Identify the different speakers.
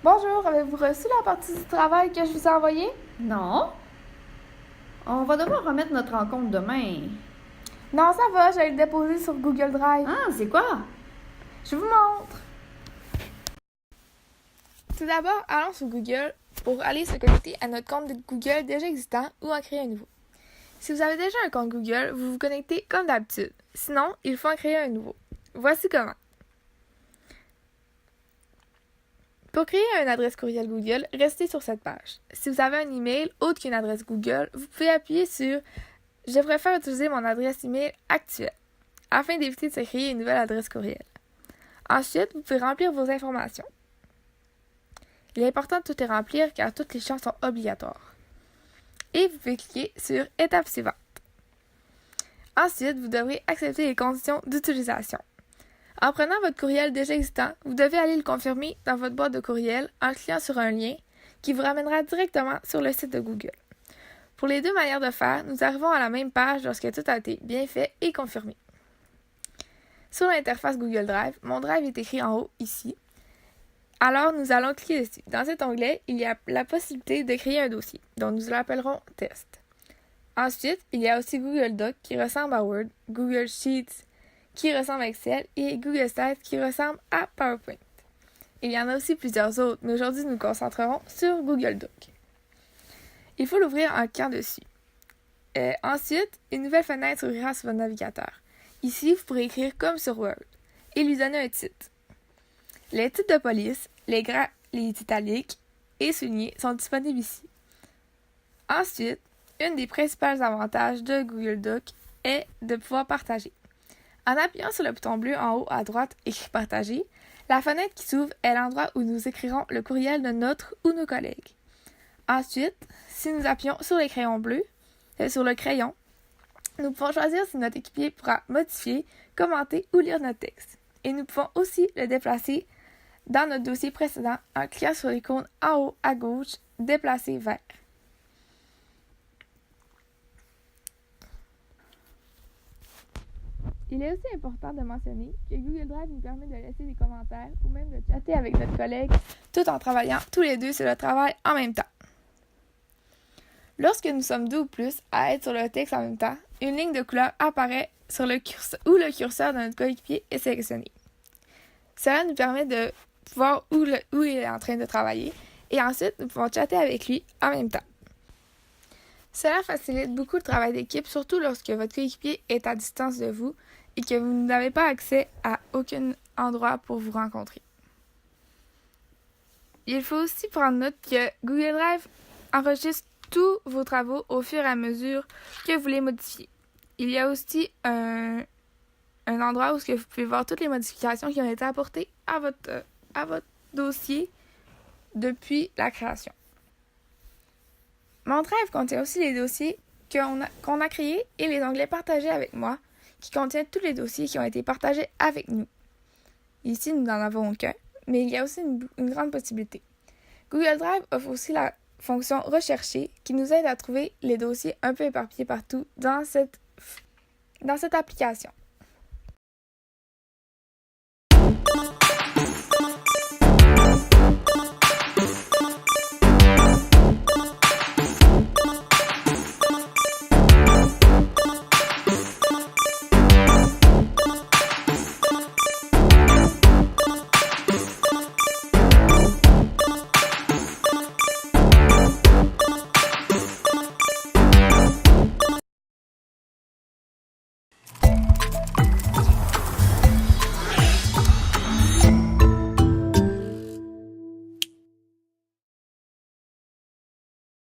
Speaker 1: Bonjour, avez-vous reçu la partie du travail que je vous ai envoyée?
Speaker 2: Non. On va devoir remettre notre rencontre demain.
Speaker 1: Non, ça va, j'allais le déposer sur Google Drive.
Speaker 2: Ah, c'est quoi?
Speaker 1: Je vous montre. Tout d'abord, allons sur Google pour aller se connecter à notre compte de Google déjà existant ou en créer un nouveau. Si vous avez déjà un compte Google, vous vous connectez comme d'habitude. Sinon, il faut en créer un nouveau. Voici comment. Pour créer une adresse courriel Google, restez sur cette page. Si vous avez un email autre qu'une adresse Google, vous pouvez appuyer sur « Je préfère utiliser mon adresse email actuelle » afin d'éviter de se créer une nouvelle adresse courriel. Ensuite, vous pouvez remplir vos informations. Il est important de tout les remplir car toutes les champs sont obligatoires. Et vous pouvez cliquer sur « Étape suivante ». Ensuite, vous devrez accepter les conditions d'utilisation. En prenant votre courriel déjà existant, vous devez aller le confirmer dans votre boîte de courriel en cliquant sur un lien qui vous ramènera directement sur le site de Google. Pour les deux manières de faire, nous arrivons à la même page lorsque tout a été bien fait et confirmé. Sur l'interface Google Drive, mon Drive est écrit en haut ici. Alors, nous allons cliquer dessus. Dans cet onglet, il y a la possibilité de créer un dossier, dont nous l'appellerons « Test ». Ensuite, il y a aussi Google Doc qui ressemble à Word, Google Sheets qui ressemble à Excel et Google Slides qui ressemble à PowerPoint. Il y en a aussi plusieurs autres, mais aujourd'hui nous nous concentrerons sur Google Doc. Il faut l'ouvrir en cliquant dessus. Ensuite, une nouvelle fenêtre s'ouvrira sur votre navigateur. Ici, vous pourrez écrire comme sur Word et lui donner un titre. Les titres de police, les italiques et soulignés sont disponibles ici. Ensuite, un des principaux avantages de Google Doc est de pouvoir partager. En appuyant sur le bouton bleu en haut à droite écrit partager, la fenêtre qui s'ouvre est l'endroit où nous écrirons le courriel de notre ou nos collègues. Ensuite, si nous appuyons sur le crayon, nous pouvons choisir si notre équipier pourra modifier, commenter ou lire notre texte. Et nous pouvons aussi le déplacer dans notre dossier précédent en cliquant sur l'icône en haut à gauche, déplacer vers. Il est aussi important de mentionner que Google Drive nous permet de laisser des commentaires ou même de chatter avec notre collègue tout en travaillant tous les deux sur le travail en même temps. Lorsque nous sommes deux ou plus à être sur le texte en même temps, une ligne de couleur apparaît sur le curseur de notre coéquipier est sélectionné. Cela nous permet de voir où il est en train de travailler et ensuite nous pouvons chatter avec lui en même temps. Cela facilite beaucoup le travail d'équipe, surtout lorsque votre coéquipier est à distance de vous et que vous n'avez pas accès à aucun endroit pour vous rencontrer. Il faut aussi prendre note que Google Drive enregistre tous vos travaux au fur et à mesure que vous les modifiez. Il y a aussi un endroit où vous pouvez voir toutes les modifications qui ont été apportées à votre dossier depuis la création. Mon Drive contient aussi les dossiers qu'on a créés et les onglets partagés avec moi, qui contiennent tous les dossiers qui ont été partagés avec nous. Ici, nous n'en avons aucun, mais il y a aussi une grande possibilité. Google Drive offre aussi la fonction rechercher qui nous aide à trouver les dossiers un peu éparpillés partout dans cette application.